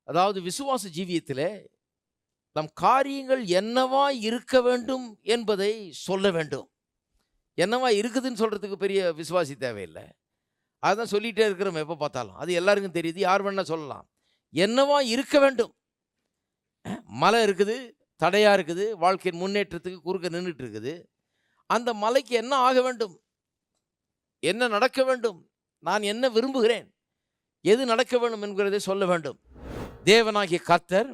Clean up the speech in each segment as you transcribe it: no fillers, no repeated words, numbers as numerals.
அதாவது விசுவாச ஜீவியத்திலே நம் காரியங்கள் என்னவா இருக்க வேண்டும் என்பதை சொல்ல வேண்டும். என்னவா இருக்குதுன்னு சொல்றதுக்கு பெரிய விசுவாசி தேவையில்லை. அதான் சொல்லிகிட்டே இருக்கிறோம் எப்போ பார்த்தாலும். அது எல்லாருக்கும் தெரியுது, யார் வேணா சொல்லலாம். என்னவா இருக்க வேண்டும்? மலை இருக்குது, தடையாக இருக்குது, வாழ்க்கையின் முன்னேற்றத்துக்கு குறுக்க நின்றுட்டு இருக்குது. அந்த மலைக்கு என்ன ஆக வேண்டும்? என்ன நடக்க வேண்டும்? நான் என்ன விரும்புகிறேன்? எது நடக்க வேண்டும் என்கிறதை சொல்ல வேண்டும். தேவனாகிய கர்த்தர்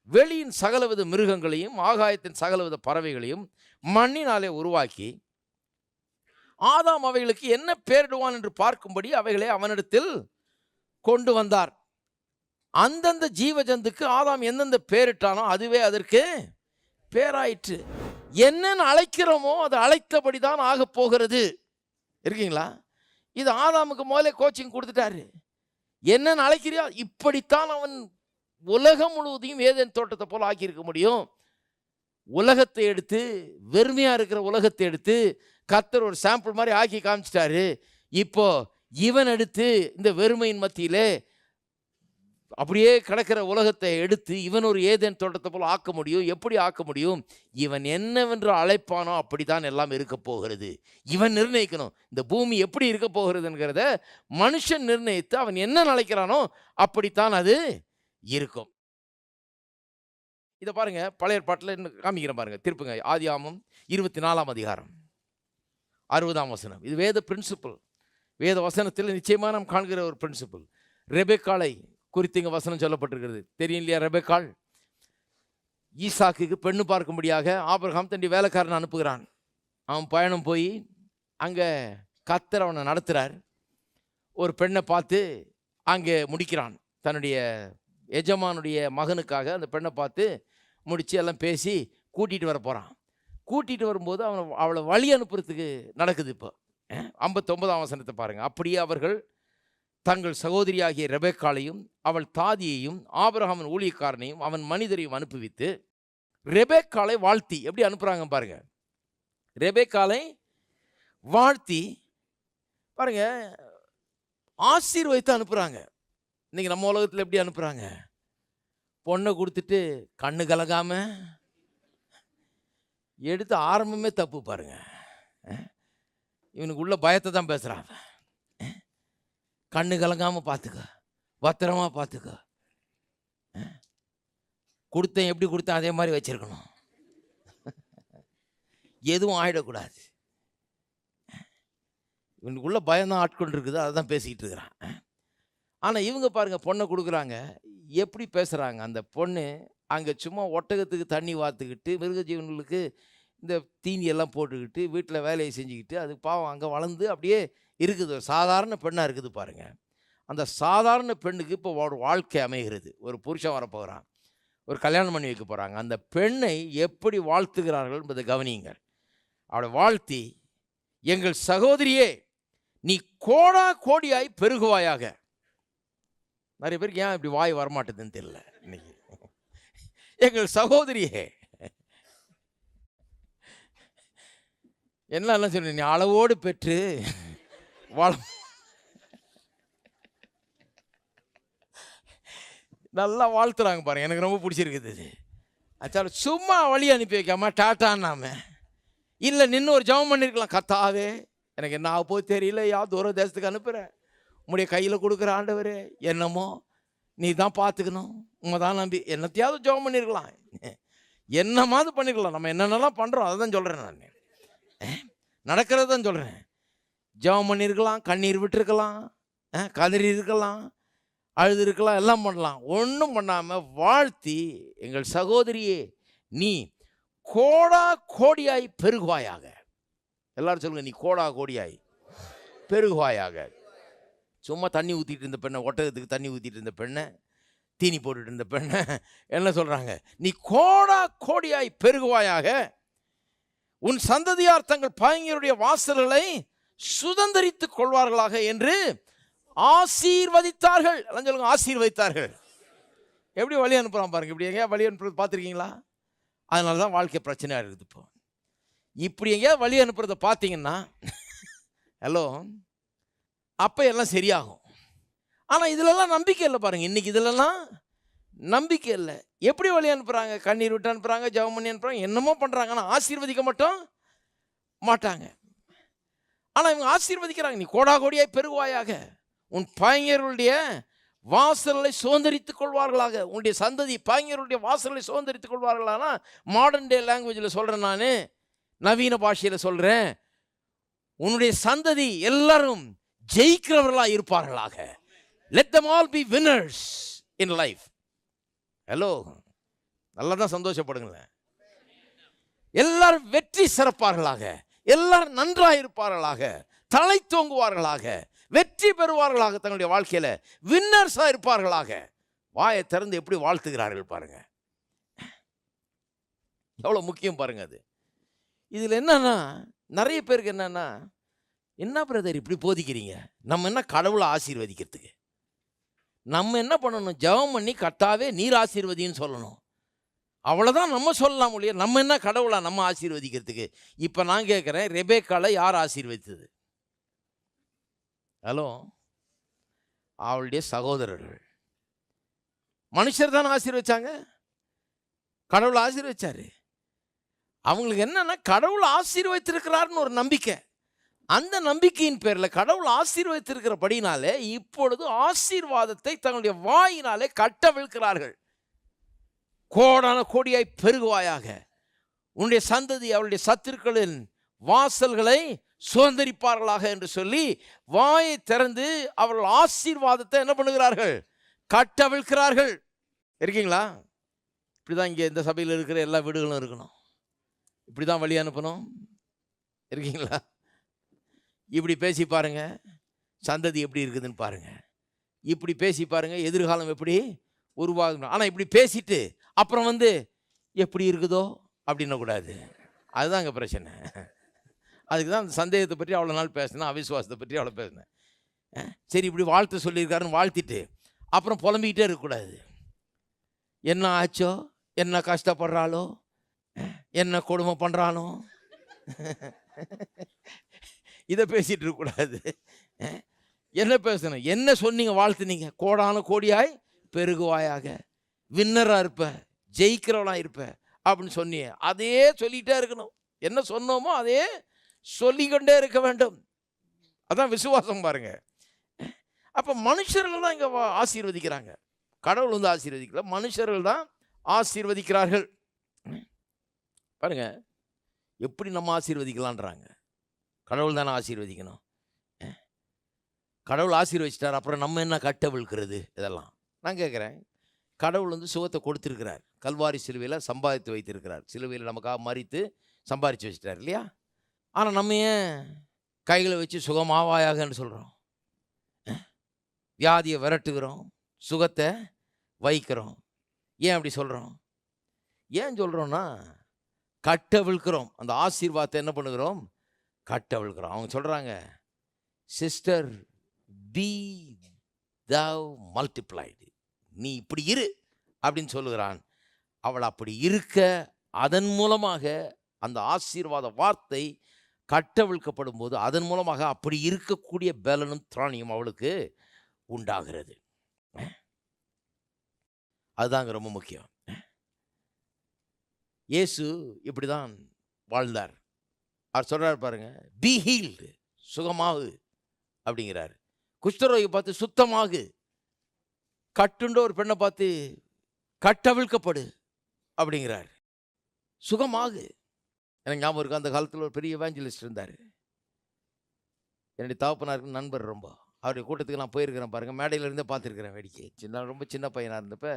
வெளியின் சகலவித மிருகங்களையும் ஆகாயத்தின் சகலவித பறவைகளையும் மண்ணினாலே உருவாக்கி ஆதாம் அவைகளுக்கு என்ன பெயரிடுவான் என்று பார்க்கும்படி அவைகளை அவனிடத்தில் கொண்டு வந்தார். அந்தந்த ஜீவஜந்துக்கு ஆதாம் எந்தெந்த பேரிட்டானோ அதுவே அதற்கு பேராயிற்று. என்னன்னு அழைக்கிறோமோ அது அழைத்தபடி தான் ஆக போகிறது. இருக்கீங்களா? இது ஆதாமுக்கு முதலே கோச்சிங் கொடுத்துட்டாரு. என்னன்னு அழைக்கிறியா, இப்படித்தான் அவன் உலகம் முழுவதையும் ஏதேன் தோட்டத்தை போல ஆக்கியிருக்க முடியும். உலகத்தை எடுத்து, வெறுமையா இருக்கிற உலகத்தை எடுத்து கர்த்தர் ஒரு சாம்பிள் மாதிரி ஆக்கி காமிச்சிட்டாரு. இப்போ இவன் எடுத்து இந்த வெறுமையின் மத்தியிலே அப்படியே கிடக்கிற உலகத்தை எடுத்து இவன் ஒரு ஏதேன் தோட்டத்தை போல ஆக்க முடியும். எப்படி ஆக்க முடியும்? இவன் என்னவென்று அழைப்பானோ அப்படித்தான் எல்லாம் இருக்க போகிறது. இவன் நிர்ணயிக்கணும் இந்த பூமி எப்படி இருக்க போகிறதுங்கிறத. மனுஷன் நிர்ணயித்து அவன் என்ன நினைக்கிறானோ அப்படித்தான் அது இருக்கும். இதை பாருங்க, பழைய ஏற்பாட்டில் காமிக்கிறேன் பாருங்க. திருப்புங்க ஆதியாகமம் 24ஆம் அதிகாரம் 60ஆம் வசனம். இது வேத பிரின்சிபல். வேத வசனத்தில் நிச்சயமாக நாம் காண்கிற ஒரு பிரின்சிபல். ரெபெக்காளை குறித்து இங்கே வசனம் சொல்லப்பட்டிருக்கிறது. தெரியும் இல்லையா? ரெபெக்காள் ஈசாக்குக்கு பெண்ணு பார்க்கும்படியாக ஆபிரகாம் தன்னுடைய வேலைக்காரனை அனுப்புகிறான். அவன் பயணம் போய் அங்கே கர்த்தர் அவனை நடத்துகிறார். ஒரு பெண்ணை பார்த்து அங்கே முடிக்கிறான். தன்னுடைய எஜமானுடைய மகனுக்காக அந்த பெண்ணை பார்த்து முடித்து எல்லாம் பேசி கூட்டிகிட்டு வர போகிறான். கூட்டிகிட்டு வரும்போது அவளை வழி அனுப்புறதுக்கு நடக்குது. இப்போ 59ஆம் வசனத்தை பாருங்கள். அப்படியே அவர்கள் தங்கள் சகோதரியாகிய ரெபெக்காளையும் அவள் தாதியையும் ஆபிரகாமின் ஊழியக்காரனையும் அவன் மனிதரையும் அனுப்பிவித்து ரெபெக்காளை வாழ்த்தி எப்படி அனுப்புகிறாங்க பாருங்க. ரெபெக்காளை வாழ்த்தி பாருங்க, ஆசீர்வதித்து அனுப்புகிறாங்க. இன்றைக்கி நம்ம உலகத்தில் எப்படி அனுப்புகிறாங்க? பொண்ணை கொடுத்துட்டு கண்ணு கலகாம எடுத்து ஆரம்பமே தப்பு பாருங்க. இவனுக்கு உள்ள பயத்தை தான் பேசுகிறான். கண்ணு கலங்காமல் பார்த்துக்க, பத்திரமா பார்த்துக்க. கொடுத்தேன், எப்படி கொடுத்தேன் அதே மாதிரி வச்சிருக்கணும். எதுவும் ஆகிடக்கூடாது. இவனுக்குள்ள பயம்தான் ஆட்கொண்டு இருக்குது. அதை தான் பேசிக்கிட்டு இருக்கிறான். ஆனால் இவங்க பாருங்கள், பொண்ணை கொடுக்குறாங்க. எப்படி பேசுகிறாங்க? அந்த பொண்ணு அங்கே சும்மா ஒட்டகத்துக்கு தண்ணி வாத்துக்கிட்டு மிருக ஜீவன்களுக்கு இந்த தீனியெல்லாம் போட்டுக்கிட்டு வீட்டில் வேலையை செஞ்சுக்கிட்டு அது பாவம் அங்கே வளர்ந்து அப்படியே இருக்குது. ஒரு சாதாரண பெண்ணாக இருக்குது பாருங்கள். அந்த சாதாரண பெண்ணுக்கு இப்போ ஒரு வாழ்க்கை அமைகிறது. ஒரு புருஷன் வரப்போகிறான், ஒரு கல்யாணம் பண்ணி வைக்க போகிறாங்க. அந்த பெண்ணை எப்படி வாழ்த்துகிறார்கள் என்பதை கவனியுங்கள். அவளை வாழ்த்தி, எங்கள் சகோதரியே நீ கோடா கோடியாய் பெருகுவாயாக. நிறைய பேருக்கு ஏன் இப்படி வாய் வரமாட்டேதுன்னு தெரியல. இன்னைக்கு எங்கள் சகோதரியே என்ன சொல்ற, நீ அளவோடு பெற்று நல்லா வாழ்த்துறாங்க பாருங்க. எனக்கு ரொம்ப பிடிச்சிருக்குது இது. அச்சால சும்மா வழி அனுப்பி வைக்காம டாட்டான்னாம இல்லை நின்று ஒரு ஜெபம் பண்ணியிருக்கலாம். கர்த்தாவே எனக்கு என்ன ஆக போய் தெரியல, தூர தேசத்துக்கு அனுப்புகிறேன், உங்களுடைய கையில் கொடுக்குற ஆண்டவரே, என்னமோ நீ தான் பார்த்துக்கணும், உங்க தான் நம்பி என்னத்தையாவது ஜெபம் பண்ணியிருக்கலாம். என்னமாவது பண்ணிருக்கலாம். நம்ம என்னென்னலாம் பண்ணுறோம் அதை தான் சொல்கிறேன். நான் நடக்கிறது தான் சொல்கிறேன். ஜெபம் பண்ணியிருக்கலாம், கண்ணீர் விட்டுருக்கலாம், கதறி இருக்கலாம், அழுது இருக்கலாம், எல்லாம் பண்ணலாம். ஒன்றும் பண்ணாமல் வாழ்த்தி, எங்கள் சகோதரியே நீ கோடா கோடியாய் பெருகுவாயாக. எல்லாரும் சொல்லுங்க, நீ கோடா கோடியாய் பெருகுவாயாக. சும்மா தண்ணி ஊற்றிட்டு இருந்த பெண்ணை, ஒட்டகத்துக்கு தண்ணி ஊற்றிட்டு இருந்த பெண்ணை, தீனி போட்டுட்டு இருந்த பெண்ணை என்ன சொல்கிறாங்க? நீ கோடா கோடியாய் பெருகுவாயாக, உன் சந்ததியார் தங்கள் பகைஞருடைய வாசல்களை சுதந்தரித்துக் கொள்வார்களாக என்று ஆசீர்வதித்தார்கள். எல்லாம் சொல்லுங்க, ஆசீர்வதித்தார்கள். எப்படி வழி அனுப்புகிறான் பாருங்க. இப்படி எங்கேயா வழி அனுப்புறது பார்த்துருக்கீங்களா? அதனால தான் வாழ்க்கை பிரச்சனையாக இருக்குது. இப்போ இப்படி எங்கேயா வழி அனுப்புறதை பார்த்தீங்கன்னா ஹலோ அப்போ எல்லாம் சரியாகும். ஆனால் இதிலெல்லாம் நம்பிக்கை இல்லை பாருங்கள். இன்றைக்கி இதிலெல்லாம் நம்பிக்கை இல்லை. எப்படி வழி அனுப்புகிறாங்க? கண்ணீர் விட்டு அனுப்புகிறாங்க, ஜெபம் பண்ணி அனுப்புகிறாங்க, என்னமோ பண்ணுறாங்க. ஆனால் ஆசீர்வதிக்க மட்டும் மாட்டாங்க. ஆனால் இவங்க ஆசீர்வதிக்கிறாங்க. நீ கோடா கோடியாய் பெருகுவாயாக, உன் பையர்களுடைய வாசல்களை சுதந்திரித்துக் கொள்வார்களாக, உன்னுடைய சந்ததி பையர்களுடைய வாசல்களை சுதந்திரித்துக் கொள்வார்களானா, மாடர்ன் டே லாங்குவேஜில் சொல்கிறேன், நான் நவீன பாஷையில் சொல்கிறேன், உன்னுடைய சந்ததி எல்லாரும் ஜெயிக்கிறவர்களாக இருப்பார்களாக. Let them all be winners in life. Hello, நல்லா தான் சந்தோஷப்படுங்களேன். எல்லாரும் வெற்றி சிறப்பார்களாக, எல்லாரும் நன்றாக இருப்பார்களாக, தலை தோங்குவார்களாக, வெற்றி பெறுவார்களாக, தங்களுடைய வாழ்க்கையில் வின்னர்ஸாக இருப்பார்களாக. வாயை திறந்து எப்படி வாழ்த்துகிறார்கள் பாருங்க, எவ்வளோ முக்கியம் பாருங்க அது. இதில் என்னன்னா, நிறைய பேருக்கு என்னன்னா, என்ன பிரதர் இப்படி போதிக்கிறீங்க, நம்ம என்ன கடவுளை ஆசீர்வதிக்கிறதுக்கு? நம்ம என்ன பண்ணணும்? ஜெபம் பண்ணி கர்த்தாவே நீர் ஆசீர்வதின்னு சொல்லணும். அவ்வளோதான் நம்ம சொல்லலாம் ஒழிய, நம்ம என்ன கடவுளா நம்ம ஆசீர்வதிக்கிறதுக்கு? இப்போ நான் கேட்குறேன், ரெபேக்காளை யார் ஆசீர்வதித்தது? ஹலோ, அவளுடைய சகோதரர்கள். மனுஷர் தானே ஆசீர்வதிச்சாங்க, கடவுளை ஆசீர்வதிச்சாரு. அவங்களுக்கு என்னன்னா, கடவுள் ஆசீர்வதித்திருக்கிறாருன்னு ஒரு நம்பிக்கை. அந்த நம்பிக்கையின் பேரில் கடவுள் ஆசீர்வதித்திருக்கிறபடினாலே இப்பொழுது ஆசீர்வாதத்தை தங்களுடைய வாயினாலே கட்டவிழ்க்கிறார்கள். கோடான கோடியாய் பெருகுவாயாக, உன்னுடைய சந்ததி அவளுடைய சத்துருக்களின் வாசல்களை சுதந்திரிப்பார்களாக என்று சொல்லி வாயை திறந்து அவர்கள் ஆசீர்வாதத்தை என்ன பண்ணுகிறார்கள்? கட்டவிழ்க்கிறார்கள். இருக்கீங்களா? இப்படிதான் இங்கே இந்த சபையில் இருக்கிற எல்லா வீடுகளும் இருக்கணும். இப்படி தான் வழி அனுப்பணும். இருக்கீங்களா? இப்படி பேசி பாருங்க, சந்ததி எப்படி இருக்குதுன்னு பாருங்க. இப்படி பேசி பாருங்க, எதிர்காலம் எப்படி உருவாகணும். ஆனால் இப்படி பேசிட்டு அப்புறம் எப்படி இருக்குதோ அப்படின்ன கூடாது. அதுதான் அங்கே பிரச்சனை. அதுக்கு தான் அந்த சந்தேகத்தை பற்றி அவ்வளோ நாள் பேசினேன், அவிசுவாசத்தை பற்றி அவ்வளோ பேசினேன். சரி, இப்படி வாழ்த்து சொல்லியிருக்காருன்னு வாழ்த்திட்டு அப்புறம் புலம்பிக்கிட்டே இருக்கக்கூடாது. என்ன ஆச்சோ, என்ன கஷ்டப்படுறாளோ, என்ன கொடுமை பண்ணுறானோ, இதை பேசிகிட்டு இருக்கக்கூடாது. என்ன பேசணும்? என்ன சொன்னீங்க? வாழ்த்துனீங்க, கோடான கோடியாய் பெருகுவாயாக, வின்னராக இருப்ப, ஜெயிக்கிறவளாக இருப்ப அப்படின்னு சொன்னியே, அதே சொல்லிகிட்டே இருக்கணும். என்ன சொன்னோமோ அதே சொல்லிக்கொண்டே இருக்க வேண்டும். அதான் விசுவாசம் பாருங்க. அப்போ மனுஷர்கள் தான் இங்கே ஆசீர்வதிக்கிறாங்க. கடவுள் ஆசீர்வதிக்கல, மனுஷர்கள் தான் ஆசீர்வதிக்கிறார்கள். பாருங்க, எப்படி நம்ம ஆசீர்வதிக்கலான்றாங்க. கடவுள் தானே ஆசீர்வதிக்கணும். கடவுள் ஆசீர்வதிச்சிட்டார், அப்புறம் நம்ம என்ன கட்டவிழ்க்கிறது? இதெல்லாம் நான் கேட்குறேன். கடவுள் சுகத்தை கொடுத்துருக்கிறார், கல்வாரி சிலுவையில் சம்பாதித்து வைத்திருக்கிறார், சிலுவையில் நமக்காக மறித்து சம்பாதிச்சு வச்சிட்டார் இல்லையா? ஆனால் நம்ம ஏன் கைகளை வச்சு சுகமாவாயாகன்னு சொல்கிறோம்? வியாதியை விரட்டுகிறோம், சுகத்தை வைக்கிறோம். ஏன் அப்படி சொல்கிறோம்? ஏன் சொல்கிறோன்னா, கட்டவிழ்க்கிறோம். அந்த ஆசீர்வாதத்தை என்ன பண்ணுகிறோம்? கட்டவிழ்க்கிறோம். அவங்க சொல்கிறாங்க, சிஸ்டர் பி தவ் மல்டிப்ளைடு, நீ இப்படி இரு அப்படின்னு சொல்லுகிறான். அவள் அப்படி இருக்க, அதன் மூலமாக அந்த ஆசீர்வாத வார்த்தை கட்டவிழ்க்கப்படும் போது அதன் மூலமாக அப்படி இருக்கக்கூடிய பலனும் திராணியும் அவளுக்கு உண்டாகிறது. அதுதாங்க ரொம்ப முக்கியம். இயேசு இப்படி தான் வாழ்ந்தார். அவர் சொல்கிறார் பாருங்க, பி ஹீல்டு, சுகமாகு அப்படிங்கிறார். குஷ்டரோகி பார்த்து சுத்தமாகு, கட்டுண்ட ஒரு பெண்ணை பார்த்து கட்டவிழ்க்கப்படு அப்படிங்கிறார். சுகமாகு. எனக்கு ஞாபகம் இருக்கு, அந்த காலத்தில் ஒரு பெரிய எவாஞ்சலிஸ்ட் இருந்தார். என்னுடைய தகப்பனாருக்கு நண்பர் ரொம்ப. அவருடைய கூட்டத்துக்கு நான் போயிருக்கிறேன் பாருங்கள், மேடையிலேருந்தே பார்த்துருக்கிறேன் வேடிக்கை. ரொம்ப சின்ன பையனாக இருந்தப்போ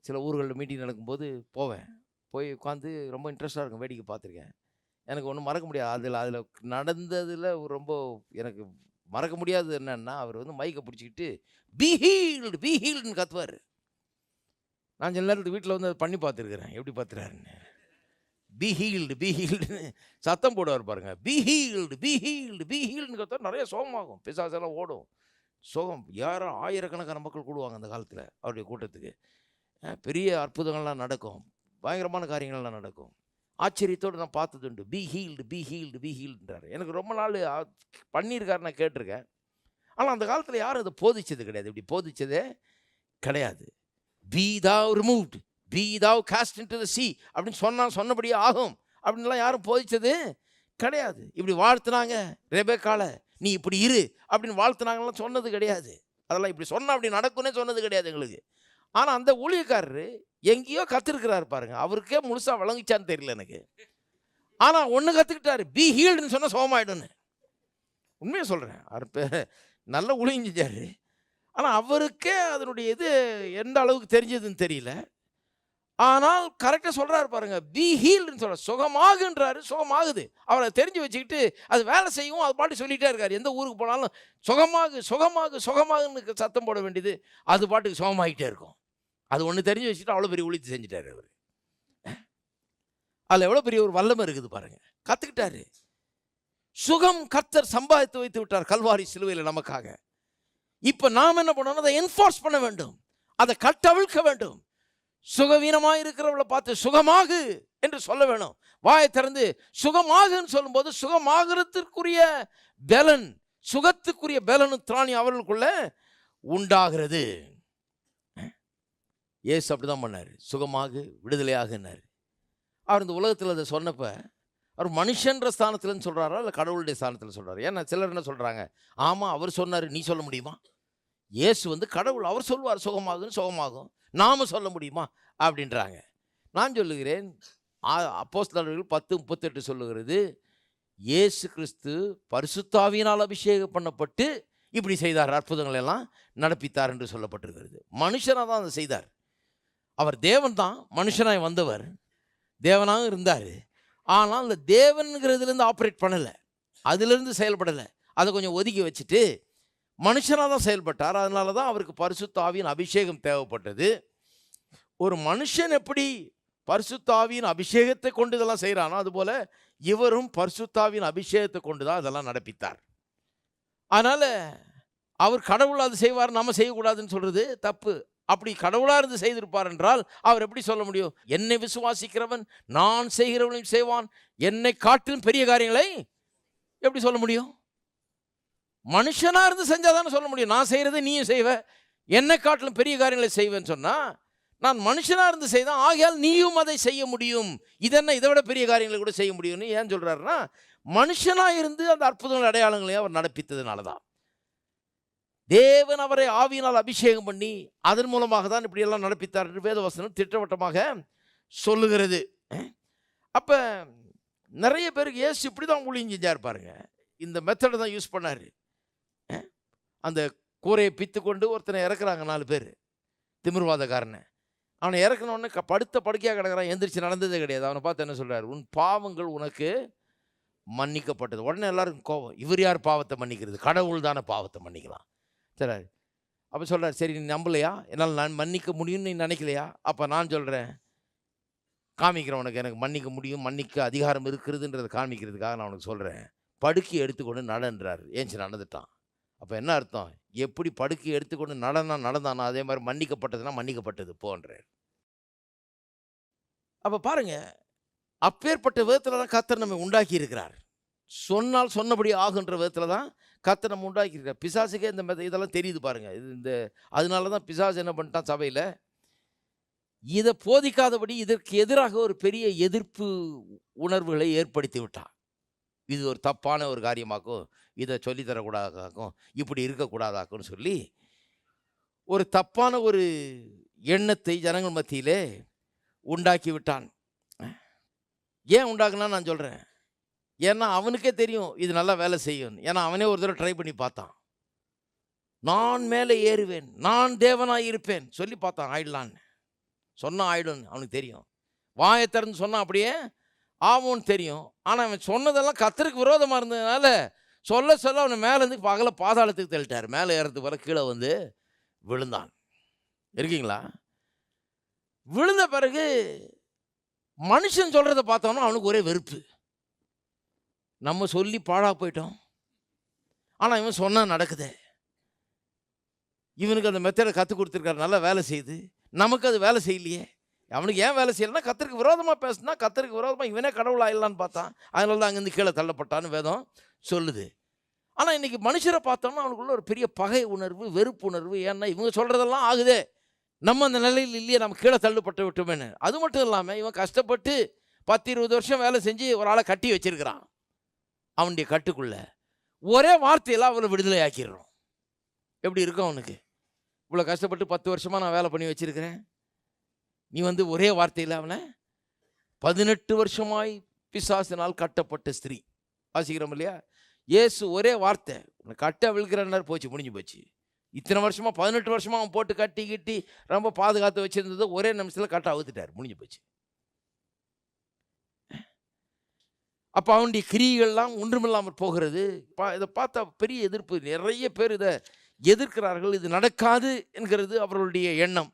சில ஊர்களில் மீட்டிங் நடக்கும்போது போவேன். போய் உட்காந்து ரொம்ப இன்ட்ரெஸ்டாக இருக்கும், வேடிக்கை பார்த்துருக்கேன். எனக்கு ஒன்றும் மறக்க முடியாது. அதில் நடந்ததில் ரொம்ப எனக்கு மறக்க முடியாதது என்னன்னா, அவர் மைக்கை பிடிச்சிக்கிட்டு பி ஹீல்டு பி ஹீல்டுன்னு கத்துவார். நான் சில நேரத்துக்கு வீட்டில் அதை பண்ணி பார்த்துருக்குறேன், எப்படி பார்த்துறாருன்னு. பி ஹீல்டு பி ஹீல்டுன்னு சத்தம் போடுவார் பாருங்க. Be healed be healed be ஹீல்டுன்னு கத்தா நிறைய சோகமாகும், பிசாசெல்லாம் ஓடும். சோகம் யாரோ ஆயிரக்கணக்கான மக்கள் கூடுவாங்க அந்த காலத்தில் அவருடைய கூட்டத்துக்கு. பெரிய அற்புதங்கள்லாம் நடக்கும், பயங்கரமான காரியங்கள்லாம் நடக்கும். ஆச்சரியத்தோடு நான் பார்த்ததுண்டு. Be healed be healed be ஹீல்டுன்றார். எனக்கு ரொம்ப நாள் பண்ணியிருக்காரு, நான் கேட்டிருக்கேன். ஆனால் அந்த காலத்தில் யாரும் அதை போதிச்சது கிடையாது, இப்படி போதிச்சதே கிடையாது. be thou removed, be thou cast into the sea அப்படின்னு சொன்னபடியே ஆகும் அப்படின்லாம் யாரும் போதிச்சது கிடையாது. இப்படி வாழ்த்துனாங்க ரெபெக்கால, நீ இப்படி இரு அப்படின்னு வாழ்த்துனாங்கலாம் சொன்னது கிடையாது. அதெல்லாம் இப்படி சொன்னா அப்படி நடக்கும்னே சொன்னது கிடையாது எங்களுக்கு. ஆனால் அந்த ஊழியக்காரரு எங்கேயோ கற்றுருக்கிறாரு பாருங்க, அவருக்கே முழுசாக விளங்கிச்சான்னு தெரியல எனக்கு. ஆனால் ஒன்று கற்றுக்கிட்டாரு, பி ஹீல்டுன்னு சொன்னால் சோகமாயிடுன்னு. உண்மையை சொல்கிறேன், அவர் நல்ல ஊழியம் செஞ்சார். ஆனால் அவருக்கே அதனுடைய இது எந்த அளவுக்கு தெரிஞ்சதுன்னு தெரியல. ஆனால் கரெக்டாக சொல்கிறாரு பாருங்க, பி ஹீல்டுன்னு சொல்கிறார், சுகமாகுன்றாரு, சுகமாகுது. அவரை தெரிஞ்சு வச்சுக்கிட்டு அது வேலை செய்யும், அது பாட்டு சொல்லிகிட்டே இருக்கார். எந்த ஊருக்கு போனாலும் சுகமாகு சுகமாகு சுகமாகுன்னு சத்தம் போட வேண்டியது, அது பாட்டுக்கு சுகமாகிட்டே இருக்கும். அது ஒன்று தெரிஞ்சு வச்சுட்டு அவ்வளோ பெரிய ஊழியத்தை செஞ்சுட்டார் அவர். அதில் எவ்வளோ பெரிய ஒரு வல்லமை இருக்குது பாருங்க, கற்றுக்கிட்டாரு. சுகம் கர்த்தர் சம்பாதித்து வைத்து விட்டார் கல்வாரி சிலுவையில் நமக்காக. இப்போ நாம் என்ன பண்ணணும், அதை என்ஃபோர்ஸ் பண்ண வேண்டும், அதை கட்டவிழ்க்க வேண்டும். சுகவீனமாக இருக்கிறவளை பார்த்து சுகமாகு என்று சொல்ல வேணும். வாயை திறந்து சுகமாகுன்னு சொல்லும்போது சுகமாகிறதுக்குரிய பலன், சுகத்துக்குரிய பலனும் திராணி அவர்களுக்குள்ள உண்டாகிறது. ஏசு அப்படிதான் பண்ணார், சுகமாக விடுதலையாகுன்னாரு. அவர் இந்த உலகத்தில் அதை சொன்னப்ப அவர் மனுஷன்ற ஸ்தானத்துலன்னு சொல்கிறாரா இல்லை கடவுளுடைய ஸ்தானத்தில் சொல்கிறார்? ஏன்னா சிலர் என்ன சொல்கிறாங்க, ஆமாம் அவர் சொன்னார் நீ சொல்ல முடியுமா? இயேசு வந்து கடவுள், அவர் சொல்வார் சுகமாகுன்னு, சுகமாகும், நாம சொல்ல முடியுமா அப்படின்றாங்க. நான் சொல்லுகிறேன், அப்போஸ்தலர்கள் 10:38 சொல்லுகிறது, இயேசு கிறிஸ்து பரிசுத்தாவியினால் அபிஷேகம் பண்ணப்பட்டு இப்படி செய்தார், அற்புதங்கள் எல்லாம் நடப்பித்தார் என்று சொல்லப்பட்டிருக்கிறது. மனுஷனாக தான் அதை செய்தார். அவர் தேவன் தான், மனுஷனாய் வந்தவர், தேவனாக இருந்தார். ஆனால் அந்த தேவன்கிறதுலேருந்து ஆப்ரேட் பண்ணலை, அதிலிருந்து செயல்படலை, அதை கொஞ்சம் ஒதுக்கி வச்சுட்டு மனுஷனாக தான் செயல்பட்டார். அதனால தான் அவருக்கு பரிசுத்த ஆவியின் அபிஷேகம் தேவைப்பட்டது. ஒரு மனுஷன் எப்படி பரிசுத்த ஆவியின் அபிஷேகத்தை கொண்டு இதெல்லாம் செய்கிறானோ, அதுபோல் இவரும் பரிசுத்த ஆவியின் அபிஷேகத்தை கொண்டு தான் இதெல்லாம் நடப்பித்தார். அதனால் அவர் கடவுள் அது செய்வார், நம்ம செய்யக்கூடாதுன்னு சொல்கிறது தப்பு. அப்படி கடவுளாக இருந்து செய்திருப்பார் என்றால் அவர் எப்படி சொல்ல முடியும், என்னை விசுவாசிக்கிறவன் நான் செய்கிறவனையும் செய்வான், என்னை காட்டிலும் பெரிய காரியங்களை எப்படி சொல்ல முடியும்? மனுஷனாக இருந்து செஞ்சால் தானே சொல்ல முடியும். நான் செய்கிறத நீயும் செய்வ, என்னை காட்டிலும் பெரிய காரியங்களை செய்வேன்னு சொன்னால் நான் மனுஷனாக இருந்து செய்தான், ஆகையால் நீயும் அதை செய்ய முடியும், இதென்ன இதை விட பெரிய காரியங்களை கூட செய்ய முடியும்னு ஏன் சொல்கிறாருன்னா, மனுஷனாக இருந்து அந்த அற்புதங்கள் அடையாளங்களையும் அவர் நடப்பித்ததுனால தான். தேவன் அவரை ஆவியினால் அபிஷேகம் பண்ணி அதன் மூலமாக தான் இப்படியெல்லாம் நடப்பித்தார் என்று வேதவசனம் திட்டவட்டமாக சொல்லுகிறது. அப்போ நிறைய பேருக்கு இயேசு இப்படி தான் ஊழியம் செஞ்சார் பாருங்க, இந்த மெத்தடை தான் யூஸ் பண்ணார். அந்த கூரையை பித்து கொண்டு ஒருத்தனை இறக்குறாங்க 4 பேர், திமிர்வாதக்காரனை. அவனை இறக்கணுன்னு படுத்த படுக்கையாக கிடக்கிறான், எந்திரிச்சு நடந்ததே கிடையாது. அவனை பார்த்து என்ன சொல்கிறார், உன் பாவங்கள் உனக்கு மன்னிக்கப்பட்டது. உடனே எல்லாருக்கும் கோபம், இவர் யார் பாவத்தை மன்னிக்கிறது, கடவுள் தானே பாவத்தை மன்னிக்கலாம். சரி, அப்போ சொல்கிறார், சரி நீ நம்பலையா, என்னால் நான் மன்னிக்க முடியும்னு நீ நினைக்கலையா, அப்போ நான் சொல்கிறேன், காமிக்கிறேன் உனக்கு, எனக்கு மன்னிக்க முடியும், மன்னிக்க அதிகாரம் இருக்கிறதுன்றதை காமிக்கிறதுக்காக நான் உனக்கு சொல்கிறேன், படுக்கை எடுத்துக்கொண்டு நடன்றார். ஏஞ்சி நடந்துட்டான். அப்போ என்ன அர்த்தம், எப்படி படுக்கை எடுத்துக்கொண்டு நடந்தானா அதே மாதிரி மன்னிக்கப்பட்டதுன்னா மன்னிக்கப்பட்டது போன்றார். அப்போ பாருங்க, அப்பேற்பட்ட விதத்தில் தான் கர்த்தர் நம்ம உண்டாக்கி இருக்கிறார். சொன்னால் சொன்னபடி ஆகுன்ற விதத்தில் தான் கர்த்தர் நம்ம உண்டாக்கி இருக்கிறார். பிசாசுக்கே இந்த இதெல்லாம் தெரியுது பாருங்க. இது அதனால தான் பிசாசு என்ன பண்ணிட்டான், சபையில் இதை போதிக்காதபடி இதற்கு எதிராக ஒரு பெரிய எதிர்ப்பு உணர்வுகளை ஏற்படுத்தி விட்டான். இது ஒரு தப்பான ஒரு காரியமாக்கும், இதை சொல்லித்தரக்கூடாதாக்கும், இப்படி இருக்கக்கூடாதாக்கும்னு சொல்லி ஒரு தப்பான ஒரு எண்ணத்தை ஜனங்கள் மத்தியிலே உண்டாக்கி விட்டான். ஏன் உண்டாக்குனா நான் சொல்கிறேன், ஏன்னா அவனுக்கே தெரியும் இது நல்லா வேலை செய்யும். ஏன்னா அவனே ஒரு தடவை ட்ரை பண்ணி பார்த்தான், நான் மேலே ஏறுவேன், நான் தேவனாக இருப்பேன் சொல்லி பார்த்தான், ஆயிடலான்னு சொன்னால் ஆயிடும்னு அவனுக்கு தெரியும். வாயை திறந்து சொன்னான் அப்படியே ஆகும்னு தெரியும். ஆனால் அவன் சொன்னதெல்லாம் கர்த்தருக்கு விரோதமாக இருந்ததுனால சொல்ல சொல்ல அவனை மேலேருந்து பகல பாதாளத்துக்கு தள்ளிட்டார். மேலே ஏறதுக்கு வர கீழே வந்து விழுந்தான். இருக்கீங்களா? விழுந்த பிறகு மனுஷன் சொல்கிறத பார்த்தோன்னா அவனுக்கு ஒரே வெறுப்பு. நம்ம சொல்லி பாழா போயிட்டோம், ஆனால் இவன் சொன்னால் நடக்குது. இவனுக்கு அந்த மெத்தடை கற்றுக் கொடுத்துருக்காரு, நல்லா வேலை செய்யுது, நமக்கு அது வேலை செய்யலையே. அவனுக்கு ஏன் வேலை செய்யலைன்னா கர்த்தருக்கு விரோதமாக பேசுனா, கர்த்தருக்கு விரோதமாக இவனே கடவுள் ஆயிடலான்னு பார்த்தான், அதனால தான் அங்கேருந்து கீழே தள்ளப்பட்டான்னு வேதம் சொல்லுது. ஆனால் இன்றைக்கி மனுஷரை பார்த்தோம்னா அவனுக்குள்ள ஒரு பெரிய பகை உணர்வு, வெறுப்பு உணர்வு. ஏன்னா இவங்க சொல்கிறதெல்லாம் ஆகுதே, நம்ம அந்த நிலையில் இல்லையே, நம்ம கீழே தள்ளப்பட்டு விட்டோமேன்னு. அது மட்டும் இல்லாமல் இவன் கஷ்டப்பட்டு 10-20 வருஷம் வேலை செஞ்சு ஒரு ஆளை கட்டி வச்சிருக்கிறான் அவனுடைய கட்டுக்குள்ள. ஒரே வார்த்தையில் அவனை விடுதலை ஆக்கிடுறோம். எப்படி இருக்கும் அவனுக்கு? இவ்வளோ கஷ்டப்பட்டு 10 வருஷமாக நான் வேலை பண்ணி வச்சிருக்கிறேன், நீ வந்து ஒரே வார்த்தையில் அவனை 18 வருஷமாய் பிசாசினால் கட்டப்பட்ட ஸ்திரீ வாசிக்கிறோம் இல்லையா? இயேசு ஒரே வார்த்தை, உன்னை கட்ட விழுக்கிறனார், போச்சு, முடிஞ்சு போச்சு. இத்தனை வருஷமாக 18 வருஷமாக அவன் போட்டு கட்டி கிட்டி ரொம்ப பாதுகாத்து வச்சிருந்தது ஒரே நிமிஷத்தில் கட்ட அவுத்துட்டார், முடிஞ்சு போச்சு. அப்போ அவனுடைய கிரியைகள்லாம் ஒன்றுமில்லாமல் போகிறது. இதை பார்த்தா பெரிய எதிர்ப்பு. நிறைய பேர் இதை எதிர்க்கிறார்கள். இது நடக்காது என்கிறது அவர்களுடைய எண்ணம்.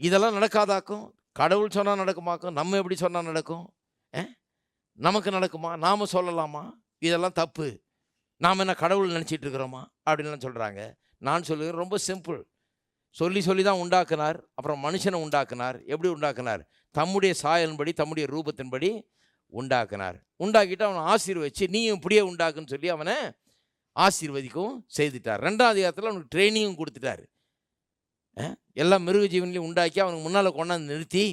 இதெல்லாம் நடக்காதாக்கும், கடவுள் சொன்னால் நடக்குமாக்கும், நம்ம எப்படி சொன்னால் நடக்கும், நமக்கு நடக்குமா, நாம் சொல்லலாமா, இதெல்லாம் தப்பு, நாம் என்ன கடவுள் நினச்சிட்டு இருக்கிறோமா அப்படின்லாம் சொல்கிறாங்க. நான் சொல்லுகிறேன், ரொம்ப சிம்பிள். சொல்லி சொல்லி தான் உண்டாக்குனார். அப்புறம் மனுஷனை உண்டாக்குனார். எப்படி உண்டாக்குனார்? தம்முடைய சாயலின்படி தம்முடைய ரூபத்தின்படி உண்டாக்குனார். உண்டாக்கிட்டு அவனை ஆசீர்வதிச்சு நீயும் இப்படியே உண்டாக்குன்னு சொல்லி அவனை ஆசீர்வதிக்கவும் செய்துட்டார். 2ஆம் அதிகாரத்தில் அவனுக்கு ட்ரைனிங்கும் கொடுத்துட்டார். எல்லா மிருக ஜீவன்லையும் உண்டாக்கி அவனுக்கு முன்னால் கொண்டாந்து நிறுத்தி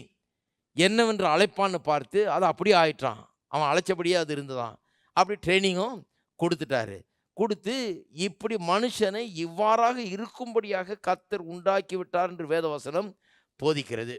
என்னவென்று அழைப்பான்னு பார்த்து அதை அப்படியே ஆயிட்டான். அவன் அழைச்சபடியே அது இருந்ததான். அப்படி ட்ரைனிங்கும் கொடுத்துட்டாரு. கொடுத்து இப்படி மனுஷனை இவ்வாறாக இருக்கும்படியாக கர்த்தர் உண்டாக்கி விட்டார் என்று வேதவசனம் போதிக்கிறது.